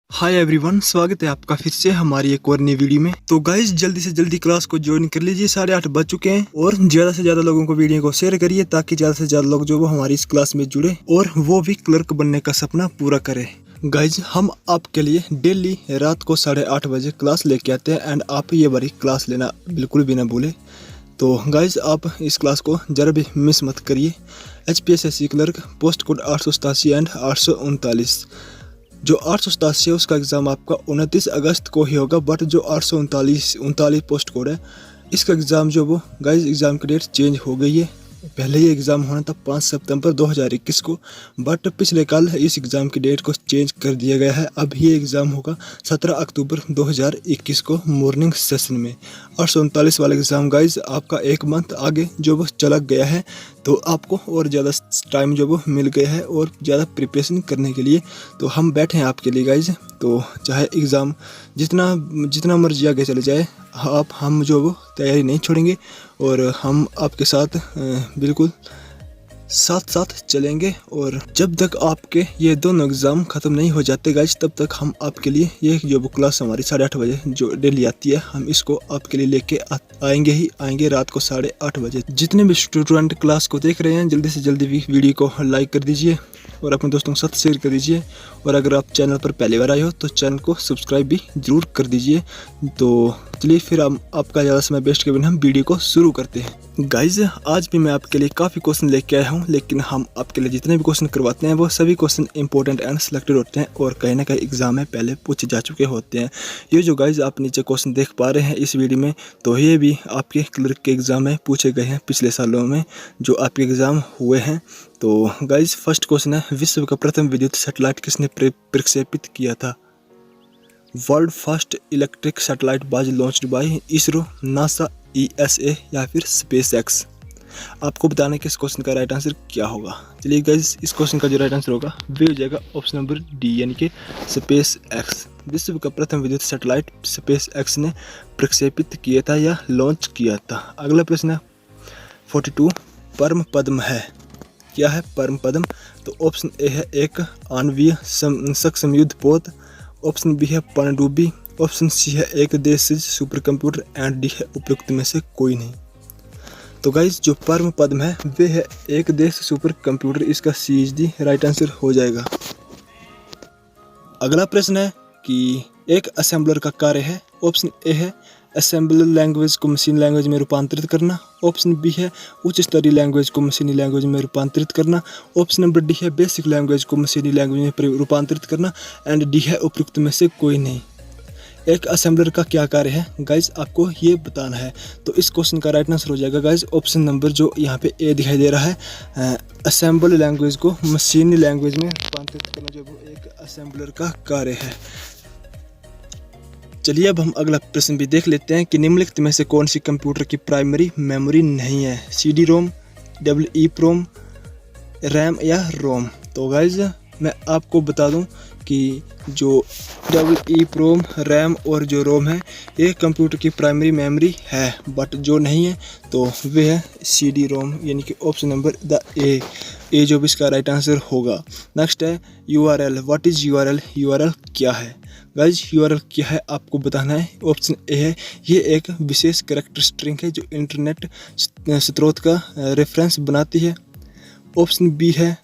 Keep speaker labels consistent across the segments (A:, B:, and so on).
A: Hi everyone, स्वागत है आपका फिर से हमारी एक और नई वीडियो में। तो गाइस जल्दी से जल्दी क्लास को ज्वाइन कर लीजिए, 8:30 बज चुके हैं और ज्यादा से ज्यादा लोगों को वीडियो को शेयर करिए ताकि ज्यादा से ज्यादा लोग जो वो हमारी इस क्लास में जुड़े और वो भी क्लर्क बनने का सपना पूरा करे। गाइज हम आपके लिए डेली रात को 8:30 बजे क्लास लेके आते हैं एंड आप ये बारी क्लास लेना बिल्कुल भी ना भूले। तो गाइज आप इस क्लास को जरा भी मिस मत करिए। HPSSC clerk post code 887 and 839। जो 887 है उसका एग्ज़ाम आपका 29 अगस्त को ही होगा, बट जो 839 पोस्ट कोड है इसका एग्ज़ाम जो वो गाइज एग्ज़ाम की डेट चेंज हो गई है। पहले ये एग्ज़ाम होना था 5 सितंबर 2021 को, बट पिछले कल इस एग्ज़ाम की डेट को चेंज कर दिया गया है। अब ये एग्ज़ाम होगा 17 अक्टूबर 2021 को मॉर्निंग सेशन में। 839 वाला एग्ज़ाम गाइज आपका एक मंथ आगे जो वो चला गया है, तो आपको और ज़्यादा टाइम जो वो मिल गया है और ज़्यादा प्रिपरेशन करने के लिए। तो हम बैठे हैं आपके लिए गाइज। तो चाहे एग्ज़ाम जितना मर्जी आगे चले जाए, हम जो वो तैयारी नहीं छोड़ेंगे और हम आपके साथ बिल्कुल साथ चलेंगे। और जब तक आपके ये दोनों एग्ज़ाम ख़त्म नहीं हो जाते गाइज, तब तक हम आपके लिए ये जो वो क्लास हमारी 8:30 बजे जो डेली आती है, हम इसको आपके लिए लेके आएंगे रात को 8:30 बजे। जितने भी स्टूडेंट क्लास को देख रहे हैं जल्दी से जल्दी वीडियो को लाइक कर दीजिए और अपने दोस्तों के साथ शेयर कर दीजिए। और अगर आप चैनल पर पहली बार आए हो तो चैनल को सब्सक्राइब भी ज़रूर कर दीजिए। तो चलिए फिर हम आपका ज़्यादा समय वेस्ट के बिना हम वीडियो को शुरू करते हैं। गाइज आज भी मैं आपके लिए काफ़ी क्वेश्चन लेके आया हूँ, लेकिन हम आपके लिए जितने भी क्वेश्चन करवाते हैं वो सभी क्वेश्चन इंपॉर्टेंट एंड सिलेक्टेड होते हैं और कहीं ना कहीं एग्जाम में पहले पूछे जा चुके होते हैं। ये जो गाइज आप नीचे क्वेश्चन देख पा रहे हैं इस वीडियो में, तो ये भी आपके क्लर्क के एग्ज़ाम में पूछे गए हैं पिछले सालों में जो आपके एग्ज़ाम हुए हैं। तो गाइज फर्स्ट क्वेश्चन है, विश्व का प्रथम विद्युत सैटेलाइट किसने प्रक्षेपित किया था? World first electric satellite was launched by ISRO, NASA, ESA या फिर SpaceX। आपको बताने कि इस क्वेश्चन का राइट आंसर क्या होगा। चलिए गाइज इस क्वेश्चन का जो राइट आंसर होगा वे हो जाएगा ऑप्शन नंबर डी, यानी कि SpaceX। विश्व का प्रथम विद्युत सैटेलाइट SpaceX ने प्रक्षेपित किया था या लॉन्च किया था। अगला प्रश्न है 42, परम पद्म है। क्या है परम पद्म? तो ऑप्शन ए है एक आणवीय सक्षम युद्ध पोत, ऑप्शन बी है पनडुब्बी, ऑप्शन सी है एक देश सुपर कंप्यूटर एंड डी है उपयुक्त में से कोई नहीं। तो गाइज जो परम पद्म है वे है एक देश सुपर कंप्यूटर, इसका सी इज दी राइट आंसर हो जाएगा। अगला प्रश्न है कि एक असेंबलर का कार्य है। ऑप्शन ए है असेंबलर लैंग्वेज को मशीन लैंग्वेज में रूपांतरित करना, ऑप्शन बी है उच्च स्तरीय लैंग्वेज को मशीनी लैंग्वेज में रूपांतरित करना, ऑप्शन नंबर डी है बेसिक लैंग्वेज को मशीनी लैंग्वेज में रूपांतरित करना एंड डी है उपयुक्त में से कोई नहीं। एक असेंबलर का क्या कार्य है गाइज आपको ये बताना है। तो इस क्वेश्चन का राइट आंसर हो जाएगा गाइज ऑप्शन नंबर जो यहाँ पे ए दिखाई दे रहा है, असेंबल लैंग्वेज को मशीनी लैंग्वेज में रूपांतरित करना जो वो एक असेंबलर का कार्य है। चलिए अब हम अगला प्रश्न भी देख लेते हैं कि निम्नलिखित में से कौन सी कंप्यूटर की प्राइमरी मेमोरी नहीं है? CD-ROM, EEPROM, रैम या रोम। तो गाइज मैं आपको बता दूं कि जो EEPROM, रैम और जो रोम है ये कंप्यूटर की प्राइमरी मेमोरी है, बट जो नहीं है तो वे है CD-ROM, यानी कि ऑप्शन नंबर द ए जो भी इसका राइट आंसर होगा। नेक्स्ट है URL। What is URL? URL क्या है गाइज? URL क्या है आपको बताना है। ऑप्शन ए है ये एक विशेष कैरेक्टर स्ट्रिंग है जो इंटरनेट स्रोत का रेफरेंस बनाती है, ऑप्शन बी है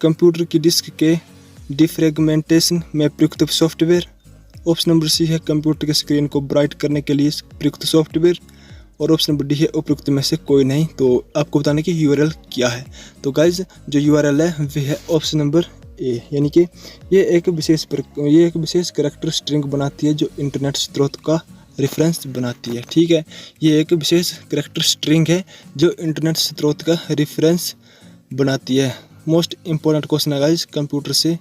A: कंप्यूटर की डिस्क के डिफ्रेगमेंटेशन में प्रयुक्त सॉफ्टवेयर, ऑप्शन नंबर सी है कंप्यूटर की स्क्रीन को ब्राइट करने के लिए प्रयुक्त सॉफ्टवेयर और ऑप्शन नंबर डी है उपयुक्त में से कोई नहीं। तो आपको बताने की URL क्या है। तो गाइज जो URL है वह है ऑप्शन नंबर ए, यानी कि ये एक विशेष कैरेक्टर स्ट्रिंग बनाती है जो इंटरनेट स्रोत का रेफरेंस बनाती है। ठीक है, ये एक विशेष कैरेक्टर स्ट्रिंग है जो इंटरनेट स्रोत का रेफरेंस बनाती है। मोस्ट इम्पोर्टेंट क्वेश्चन है गाइज, कंप्यूटर से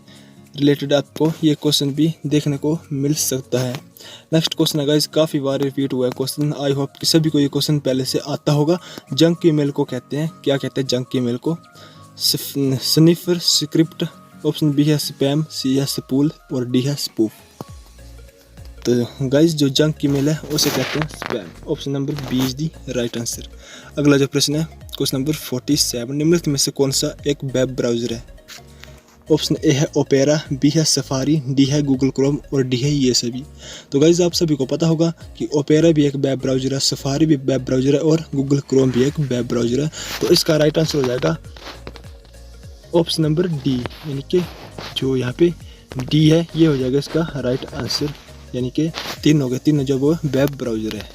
A: रिलेटेड आपको ये क्वेश्चन भी देखने को मिल सकता है। नेक्स्ट क्वेश्चन है गाइज, काफ़ी बार रिपीट हुआ है क्वेश्चन, आई होप कि सभी को ये क्वेश्चन पहले से आता होगा। जंक ईमेल को कहते हैं, क्या कहते हैं जंक ईमेल को? स्निफर, स्क्रिप्ट, ऑप्शन बी है स्पैम, सी है स्पूल और डी है स्पूफ। तो गाइज जो जंक ईमेल है उसे कहते हैं spam, option number B is the right answer. अगला जो प्रश्न है क्वेश्चन नंबर 47, निम्नलिखित में से कौन सा एक वेब ब्राउज़र है? ऑप्शन ए है ओपेरा, बी है सफारी, डी है गूगल क्रोम और डी है ये सभी। तो गाइज आप सभी को पता होगा कि ओपेरा भी एक वेब ब्राउज़र है, सफारी भी वेब ब्राउज़र है और गूगल क्रोम भी एक वेब ब्राउज़र है। तो इसका राइट आंसर हो जाएगा ऑप्शन नंबर डी, यानी कि जो यहाँ पे डी है ये हो जाएगा इसका राइट आंसर, यानी कि 3 हो गए, 3 जो वो वेब ब्राउज़र है।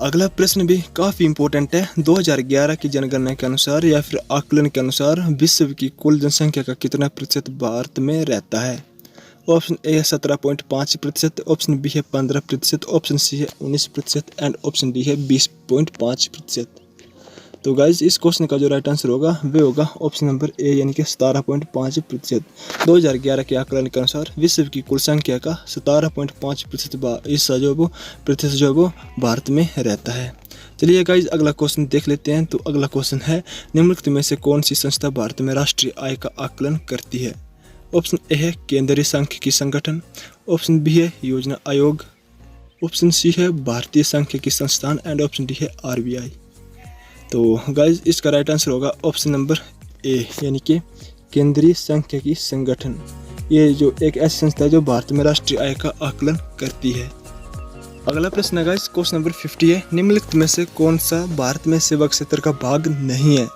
A: अगला प्रश्न भी काफ़ी इंपॉर्टेंट है। 2011 की जनगणना के अनुसार या फिर आकलन के अनुसार विश्व की कुल जनसंख्या का कितना प्रतिशत भारत में रहता है? ऑप्शन ए है 17.5%, ऑप्शन बी है 15%, ऑप्शन सी है 19% एंड ऑप्शन डी है 20.5%। तो गाइज इस क्वेश्चन का जो राइट आंसर होगा वे होगा ऑप्शन नंबर ए, यानी कि 17.5%। 2011 के आकलन के अनुसार विश्व की कुल संख्या का 17.5% हिस्सा जो वो भारत में रहता है। चलिए गाइज अगला क्वेश्चन देख लेते हैं। तो अगला क्वेश्चन है, निम्नलिखित में से कौन सी संस्था भारत में राष्ट्रीय आय का आकलन करती है? ऑप्शन ए है केंद्रीय सांख्यिकी संगठन, ऑप्शन बी है योजना आयोग, ऑप्शन सी है भारतीय सांख्यिकी संस्थान एंड ऑप्शन डी है RBI। तो गाइज इसका राइट आंसर होगा ऑप्शन नंबर ए, यानी कि केंद्रीय सांख्यिकी संगठन। ये जो एक ऐसी संस्था है जो भारत में राष्ट्रीय आय का आकलन करती है। अगला प्रश्न है गाइज क्वेश्चन नंबर 50 है, निम्नलिखित में से कौन सा भारत में सेवा क्षेत्र का भाग नहीं है?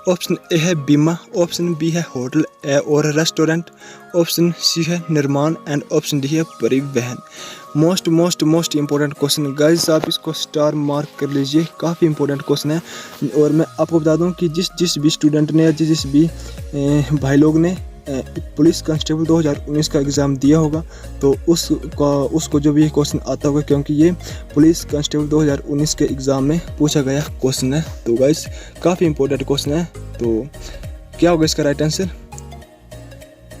A: ऑप्शन ए है बीमा, ऑप्शन बी है होटल और रेस्टोरेंट, ऑप्शन सी है निर्माण एंड ऑप्शन डी है परिवहन। मोस्ट इंपॉर्टेंट क्वेश्चन गाइस, आप इसको स्टार मार्क कर लीजिए, काफ़ी इंपॉर्टेंट क्वेश्चन है। और मैं आपको बता दूं कि जिस भी स्टूडेंट ने या जिस भी भाई लोग ने पुलिस कांस्टेबल 2019 का एग्ज़ाम दिया होगा तो उसको जो भी ये क्वेश्चन आता होगा, क्योंकि ये पुलिस कांस्टेबल 2019 के एग्ज़ाम में पूछा गया क्वेश्चन है। तो गाइस काफ़ी इंपॉर्टेंट क्वेश्चन है। तो क्या होगा इसका राइट आंसर?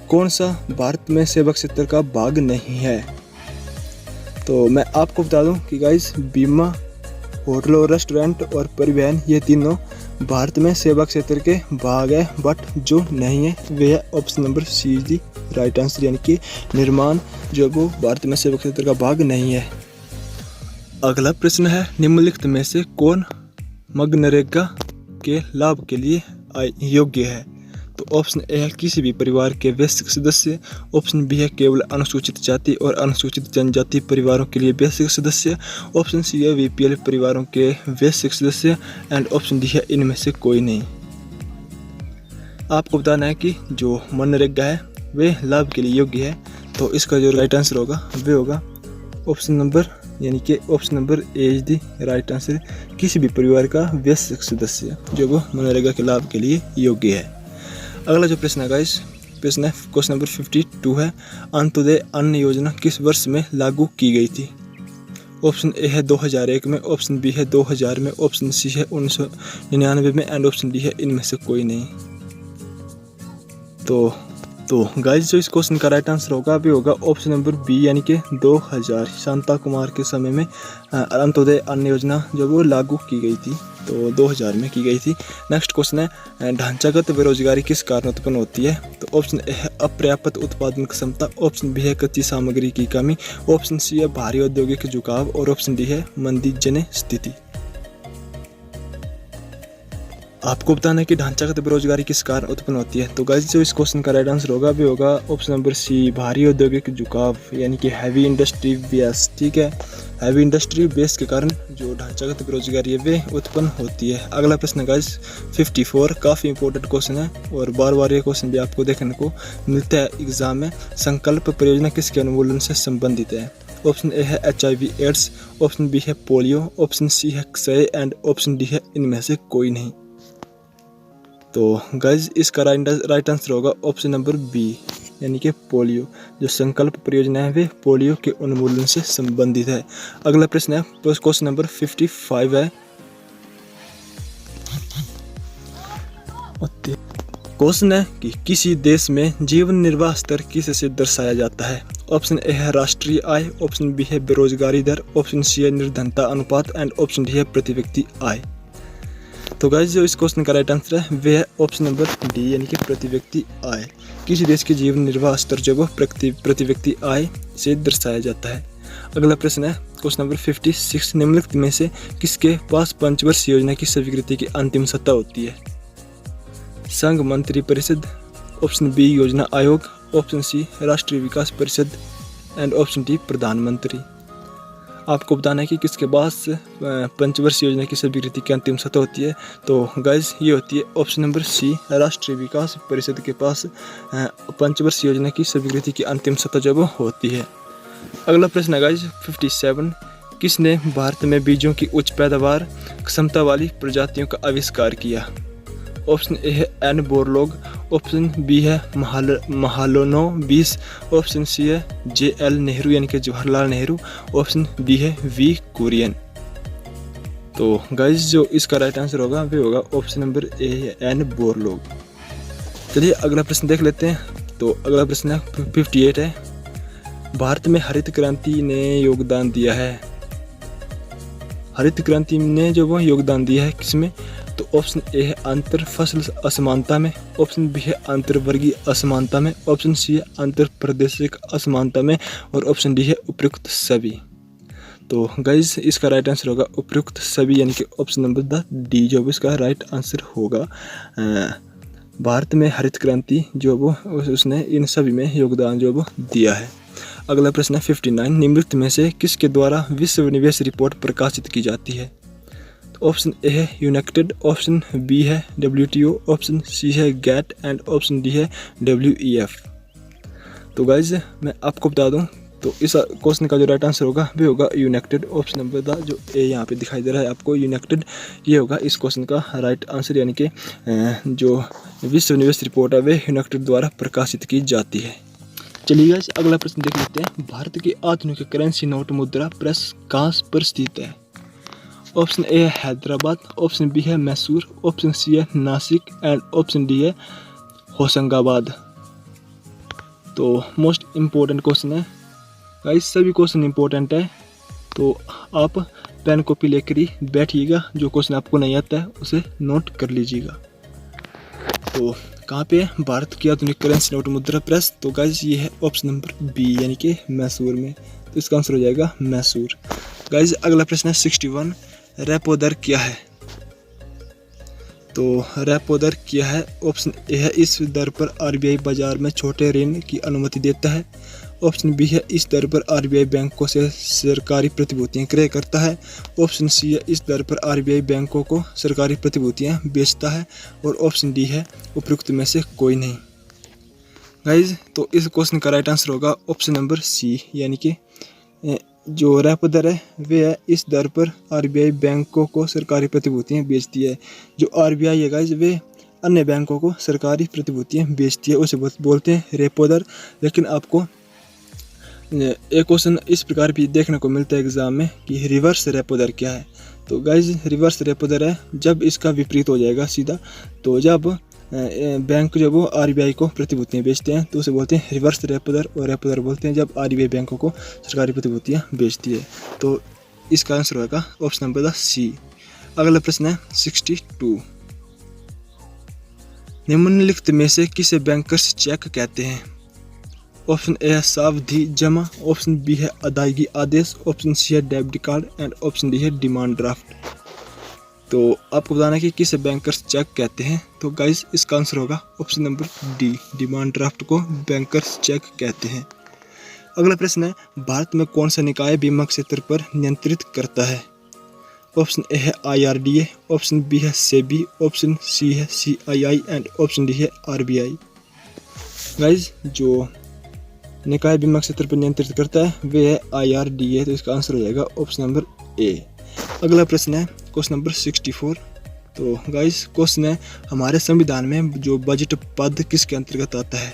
A: कौन सा भारत में सेवा क्षेत्र का भाग नहीं है? तो मैं आपको बता दूं कि गाइस बीमा, होटल और रेस्टोरेंट और परिवहन ये तीनों भारत में सेवा क्षेत्र के भाग है, बट जो नहीं है वे है ऑप्शन नंबर सी दी राइट आंसर, यानी कि निर्माण जो वो भारत में सेवा क्षेत्र का भाग नहीं है। अगला प्रश्न है, निम्नलिखित में से कौन मनरेगा के लाभ के लिए योग्य है? तो ऑप्शन ए है किसी भी परिवार के बेसिक सदस्य, ऑप्शन बी है केवल अनुसूचित जाति और अनुसूचित जनजाति परिवारों के लिए बेसिक सदस्य, ऑप्शन सी है BPL परिवारों के बेसिक सदस्य एंड ऑप्शन डी है इनमें से कोई नहीं। आपको बताना है कि जो मनरेगा है वे लाभ के लिए योग्य है। तो इसका जो राइट आंसर होगा वे होगा ऑप्शन नंबर, यानी कि option number A is the right answer, किसी भी परिवार का बेसिक सदस्य जो वो मनरेगा के लाभ के लिए योग्य है। अगला जो प्रश्न है गाइस, प्रश्न है क्वेश्चन नंबर 52 है, अंत्योदय अन्न योजना किस वर्ष में लागू की गई थी? ऑप्शन ए है 2001 में, ऑप्शन बी है 2000 में, ऑप्शन सी है 1999 में एंड ऑप्शन डी है इनमें से कोई नहीं। तो गाइस जो इस क्वेश्चन का राइट आंसर होगा भी होगा ऑप्शन नंबर बी, यानी कि 2000 शांता कुमार के समय में अंत्योदय अन्न योजना जो वो लागू की गई थी, तो 2000 में की गई थी। नेक्स्ट क्वेश्चन है, ढांचागत बेरोजगारी किस कारण उत्पन्न होती है? तो ऑप्शन ए है अपर्याप्त उत्पादन क्षमता, ऑप्शन बी है कच्ची सामग्री की कमी, ऑप्शन सी है भारी औद्योगिक झुकाव और ऑप्शन डी है मंदीजन्य स्थिति। आपको बताना है कि ढांचागत बेरोजगारी किस कारण उत्पन्न होती है। तो गाइस जो इस क्वेश्चन का राइट आंसर होगा भी होगा ऑप्शन नंबर सी, भारी औद्योगिक झुकाव, यानी कि हैवी इंडस्ट्री बेस। ठीक है, हैवी इंडस्ट्री बेस के कारण जो ढांचागत बेरोजगारी है वे उत्पन्न होती है। अगला प्रश्न गाइस 54, काफ़ी इंपॉर्टेंट क्वेश्चन है और बार बार ये क्वेश्चन भी आपको देखने को मिलता है एग्जाम में। संकल्प परियोजना किसके उन्मूलन से संबंधित है? ऑप्शन ए है HIV एड्स, ऑप्शन बी है पोलियो, ऑप्शन सी है क्षय एंड ऑप्शन डी है इनमें से कोई नहीं। तो गाइज इसका राइट आंसर होगा ऑप्शन नंबर बी, यानी कि पोलियो। जो संकल्प परियोजना है वे पोलियो के उन्मूलन से संबंधित है। अगला प्रश्न है क्वेश्चन नंबर 55 है। क्वेश्चन है कि किसी देश में जीवन निर्वाह स्तर किससे दर्शाया जाता है? ऑप्शन ए है राष्ट्रीय आय, ऑप्शन बी है बेरोजगारी दर, ऑप्शन सी है निर्धनता अनुपात एंड ऑप्शन डी है प्रति व्यक्ति आय। तो गाइस जो इस क्वेश्चन का राइट आंसर है वे है ऑप्शन नंबर डी, यानी कि प्रति व्यक्ति आय। किसी देश के जीवन निर्वाह स्तर जो वो प्रति व्यक्ति आय से दर्शाया जाता है। अगला प्रश्न है क्वेश्चन नंबर 56, निम्नलिखित में से किसके पास पंचवर्षीय योजना की स्वीकृति की अंतिम सत्ता होती है? संघ मंत्री परिषद, ऑप्शन बी योजना आयोग, ऑप्शन सी राष्ट्रीय विकास परिषद एंड ऑप्शन डी प्रधानमंत्री। आपको बताना है कि किसके पास पंचवर्षीय योजना की स्वीकृति की अंतिम सतह होती है। तो गाइज ये होती है ऑप्शन नंबर सी, राष्ट्रीय विकास परिषद के पास पंचवर्षीय योजना की स्वीकृति की अंतिम सतह जब होती है। अगला प्रश्न है गाइज 57, किसने भारत में बीजों की उच्च पैदावार क्षमता वाली प्रजातियों का आविष्कार किया? ऑप्शन ए है एन बोरलॉग, ऑप्शन बी है महालोनोबिस, ऑप्शन सी है जे एल नेहरू यानी कि जवाहरलाल नेहरू, ऑप्शन डी है वी कुरियन। तो गाइज जो इसका राइट आंसर होगा वो होगा ऑप्शन नंबर ए है एन बोरलॉग। चलिए अगला प्रश्न देख लेते हैं। तो अगला प्रश्न है 58 है, भारत में हरित क्रांति ने योगदान दिया है। हरित क्रांति ने जो वो योगदान दिया है किसमें? तो ऑप्शन ए है अंतर फसल असमानता में, ऑप्शन बी है अंतर वर्गीय असमानता में, ऑप्शन सी है अंतर प्रादेशिक असमानता में और ऑप्शन डी है उपयुक्त सभी। तो गाइज इसका राइट आंसर होगा उपयुक्त सभी यानी कि ऑप्शन नंबर द डी जो इसका राइट आंसर होगा। भारत में हरित क्रांति जो वो उसने इन सभी में योगदान जो वो दिया है। अगला प्रश्न है 59, निम्नलिखित में से किसके द्वारा विश्व निवेश रिपोर्ट प्रकाशित की जाती है? ऑप्शन ए है यूनाइटेड, ऑप्शन बी है WTO, ऑप्शन सी है गैट एंड ऑप्शन डी है WEF। तो गाइज मैं आपको बता दूं तो इस क्वेश्चन का जो राइट आंसर होगा वो होगा यूनाइटेड, ऑप्शन नंबर द जो ए यहाँ पे दिखाई दे रहा है आपको यूनाइटेड, ये होगा इस क्वेश्चन का राइट आंसर यानी कि जो विश्व निवेश रिपोर्ट है वे यूनाइटेड द्वारा प्रकाशित की जाती है। चलिए गाइज अगला प्रश्न देख लेते हैं, भारत की आधुनिक करेंसी नोट मुद्रा प्रेस कहाँ पर स्थित है? ऑप्शन ए है हैदराबाद, ऑप्शन बी है मैसूर, ऑप्शन सी है नासिक एंड ऑप्शन डी है होशंगाबाद। तो मोस्ट इम्पोर्टेंट क्वेश्चन है गाइस, सभी क्वेश्चन इम्पोर्टेंट है तो आप पेन कॉपी लेकर ही बैठिएगा, जो क्वेश्चन आपको नहीं आता है उसे नोट कर लीजिएगा। तो कहाँ पे है भारत की आधुनिक करेंसी नोट मुद्रा प्रेस? तो गाइस ये है ऑप्शन नंबर बी यानी कि मैसूर में, तो इसका आंसर हो जाएगा मैसूर। गाइस अगला प्रश्न है 61, रेपो दर क्या है? तो रेपो दर क्या है? ऑप्शन ए है इस दर पर RBI बाजार में छोटे ऋण की अनुमति देता है, ऑप्शन बी है इस दर पर RBI बैंकों से सरकारी प्रतिभूतियां क्रय करता है, ऑप्शन सी है इस दर पर RBI बैंकों को सरकारी प्रतिभूतियां बेचता है और ऑप्शन डी है उपयुक्त में से कोई नहीं। गाइज तो इस क्वेश्चन का राइट आंसर होगा ऑप्शन नंबर सी यानी कि जो रेपो दर है वे है इस दर पर RBI बैंकों को सरकारी प्रतिभूतियां बेचती है। जो RBI है गाइज वे अन्य बैंकों को सरकारी प्रतिभूतियां बेचती है, उसे बोलते हैं रेपो दर। लेकिन आपको एक क्वेश्चन इस प्रकार भी देखने को मिलता है एग्जाम में कि रिवर्स रेपो दर क्या है? तो गाइज रिवर्स रेपो दर है जब इसका विपरीत हो जाएगा सीधा, तो जब बैंक जब वो RBI को प्रतिभूतियां बेचते हैं तो उसे बोलते हैं रिवर्स रेपो दर, और रेपो दर बोलते हैं जब RBI बैंकों को सरकारी प्रतिभूतियां बेचती है। तो इसका आंसर होगा ऑप्शन नंबर सी। अगला प्रश्न है 62, निम्नलिखित में से किसे बैंकर्स चेक कहते हैं? ऑप्शन ए है सावधि जमा, ऑप्शन बी है अदायगी आदेश, ऑप्शन सी है debit card and option D है डिमांड ड्राफ्ट। तो आपको बताना है कि किसे बैंकर्स चेक कहते हैं। तो गाइस इसका आंसर होगा option number D, demand draft को बैंकर्स चेक कहते हैं। अगला प्रश्न है, भारत में कौन सा निकाय बीमा क्षेत्र पर नियंत्रित करता है? ऑप्शन ए है IRDA, ऑप्शन बी है सेबी, ऑप्शन सी है CII एंड ऑप्शन डी है RBI। गाइस जो निकाय बीमा क्षेत्र पर नियंत्रित करता है वे है IRDA, तो इसका आंसर हो जाएगा ऑप्शन नंबर ए। अगला प्रश्न है क्वेश्चन नंबर 64। तो गाइस क्वेश्चन है, हमारे संविधान में जो बजट पद किसके अंतर्गत आता है?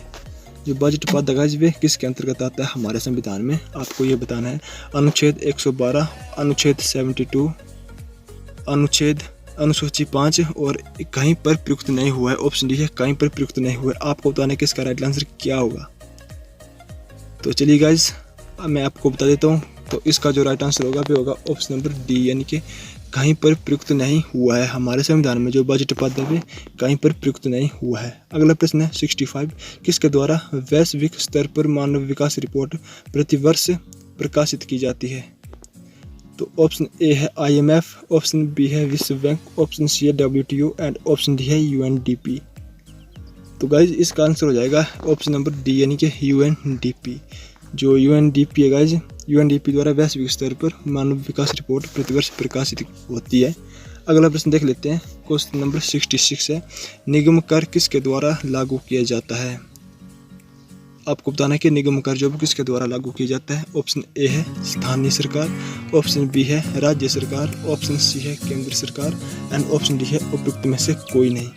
A: जो बजट पद गाइस वे किसके अंतर्गत आता है हमारे संविधान में? आपको ये बताना है। अनुच्छेद 112, अनुच्छेद 72, अनुसूची 5 और कहीं पर प्रयुक्त नहीं हुआ है, ऑप्शन डी है कहीं पर प्रयुक्त नहीं हुआ है। आपको बताना है कि इसका राइट आंसर क्या होगा। तो चलिए गाइस मैं आपको बता देता हूँ। तो इसका जो राइट आंसर होगा वो होगा ऑप्शन नंबर डी यानी कि कहीं पर प्रयुक्त नहीं हुआ है। हमारे संविधान में जो बजट पद है वे कहीं पर प्रयुक्त नहीं हुआ है। अगला प्रश्न है 65, किसके द्वारा वैश्विक स्तर पर मानव विकास रिपोर्ट प्रतिवर्ष प्रकाशित की जाती है? तो ऑप्शन ए है IMF, ऑप्शन बी है विश्व बैंक, ऑप्शन सी है WTO एंड ऑप्शन डी है UNDP। तो गाइज इसका आंसर हो जाएगा ऑप्शन नंबर डी यानी कि UNDP। जो UNDP है गाइज, UNDP द्वारा वैश्विक स्तर पर मानव विकास रिपोर्ट प्रतिवर्ष प्रकाशित होती है। अगला प्रश्न देख लेते हैं। क्वेश्चन नंबर 66 है, निगम कर किसके द्वारा लागू किया जाता है? आपको बताना है कि निगम कर जो किसके द्वारा लागू किया जाता है। ऑप्शन ए है स्थानीय सरकार, ऑप्शन बी है राज्य सरकार, ऑप्शन सी है केंद्र सरकार एंड ऑप्शन डी है उपयुक्त में से कोई नहीं।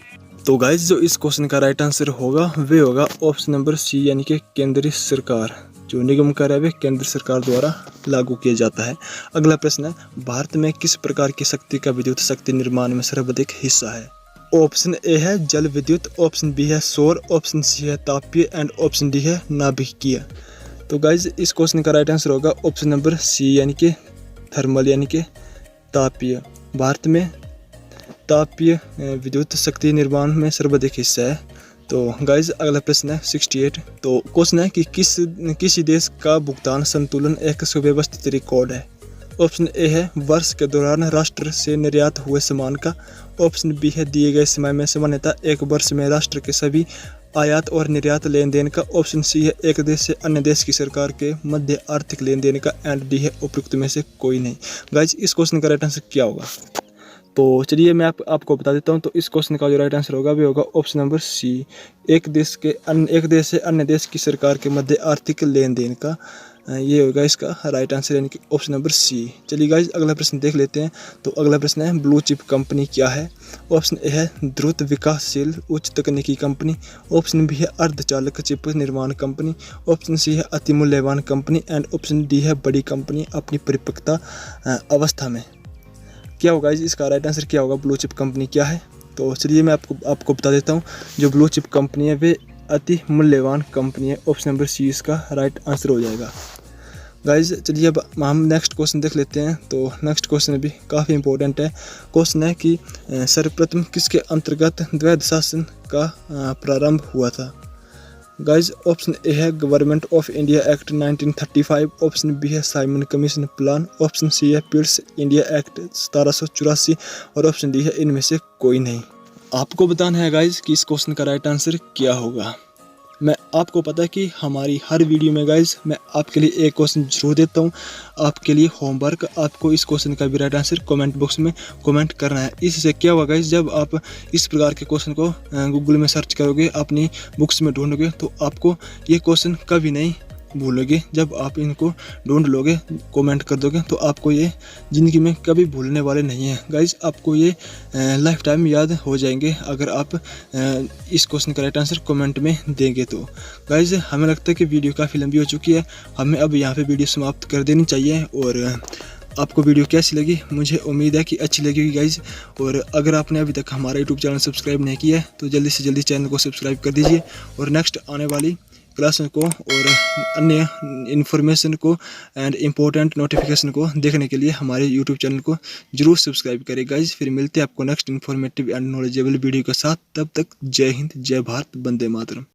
A: तो गाइज जो इस क्वेश्चन का राइट आंसर होगा वे होगा ऑप्शन नंबर सी यानी कि केंद्रीय सरकार। जो निगम कर है वे केंद्र सरकार द्वारा लागू किया जाता है। अगला प्रश्न है, भारत में किस प्रकार की शक्ति का विद्युत शक्ति निर्माण में सर्वाधिक हिस्सा है? ऑप्शन ए है जल विद्युत, ऑप्शन बी है सौर, ऑप्शन सी है तापीय एंड ऑप्शन डी है नाभिकीय। तो गाइज इस क्वेश्चन का राइट आंसर होगा ऑप्शन नंबर सी यानी कि थर्मल यानी कि तापीय। भारत में तापीय विद्युत शक्ति निर्माण में सर्वाधिक हिस्सा है। तो गाइज अगला प्रश्न है 68। तो क्वेश्चन है कि किसी देश का भुगतान संतुलन एक सुव्यवस्थित रिकॉर्ड है? ऑप्शन ए है वर्ष के दौरान राष्ट्र से निर्यात हुए सामान का, ऑप्शन बी है दिए गए समय में सामान्यतः एक वर्ष में राष्ट्र के सभी आयात और निर्यात लेन देन का, ऑप्शन सी है एक देश से अन्य देश की सरकार के मध्य आर्थिक लेन देन का एंड डी है उपयुक्त में से कोई नहीं। गाइज इस क्वेश्चन का राइट आंसर क्या होगा? तो चलिए मैं आपको बता देता हूं। तो इस क्वेश्चन का जो राइट आंसर होगा वो होगा ऑप्शन नंबर सी, एक देश से अन्य देश की सरकार के मध्य आर्थिक लेन देन का। ये होगा इसका राइट आंसर यानी कि ऑप्शन नंबर सी। चलिए गाइज अगला प्रश्न देख लेते हैं। तो अगला प्रश्न है ब्लू चिप कंपनी क्या है? ऑप्शन ए है द्रुत विकासशील उच्च तकनीकी कंपनी, ऑप्शन बी है अर्धचालक चिप निर्माण कंपनी, ऑप्शन सी है अति मूल्यवान कंपनी एंड ऑप्शन डी है बड़ी कंपनी अपनी परिपक्वता अवस्था में। क्या होगा इसका राइट आंसर क्या होगा? ब्लू चिप कंपनी क्या है? तो चलिए मैं आपको बता देता हूँ। जो ब्लू चिप कंपनी है वे अति मूल्यवान कंपनी है। ऑप्शन नंबर सी इसका राइट आंसर हो जाएगा। गाइज चलिए अब हम नेक्स्ट क्वेश्चन देख लेते हैं। तो नेक्स्ट क्वेश्चन भी काफ़ी इंपॉर्टेंट है। क्वेश्चन है कि सर्वप्रथम किसके अंतर्गत द्वैध शासन का प्रारंभ हुआ था? गाइज ऑप्शन ए है government of India act 1935, option B है Simon commission plan, option C है पिट्स इंडिया एक्ट 1784 और ऑप्शन डी है इनमें से कोई नहीं। आपको बताना है गाइज कि इस क्वेश्चन का राइट आंसर क्या होगा। मैं आपको पता है कि हमारी हर वीडियो में गाइज मैं आपके लिए एक क्वेश्चन जरूर देता हूँ। आपके लिए होमवर्क, आपको इस क्वेश्चन का भी राइट आंसर कमेंट बॉक्स में कमेंट करना है। इससे क्या होगा गाइज, जब आप इस प्रकार के क्वेश्चन को गूगल में सर्च करोगे, अपनी बुक्स में ढूंढोगे, तो आपको ये क्वेश्चन कभी नहीं भूलोगे। जब आप इनको ढूंढ लोगे, कमेंट कर दोगे, तो आपको ये ज़िंदगी में कभी भूलने वाले नहीं हैं गाइज। आपको ये लाइफ टाइम याद हो जाएंगे अगर आप इस क्वेश्चन का राइट आंसर कमेंट में देंगे। तो गाइज हमें लगता है कि वीडियो काफ़ी लंबी हो चुकी है, हमें अब यहाँ पे वीडियो समाप्त कर देनी चाहिए। और आपको वीडियो कैसी लगी? मुझे उम्मीद है कि अच्छी लगेगी गाइज। और अगर आपने अभी तक हमारा यूट्यूब चैनल सब्सक्राइब नहीं किया है तो जल्दी से जल्दी चैनल को सब्सक्राइब कर दीजिए और नेक्स्ट आने वाली क्लासों को और अन्य इन्फॉर्मेशन को एंड इम्पोर्टेंट नोटिफिकेशन को देखने के लिए हमारे यूट्यूब चैनल को जरूर सब्सक्राइब करें गाइज। फिर मिलते हैं आपको next informative and knowledgeable video के साथ। तब तक जय हिंद, जय भारत, वंदे मातरम।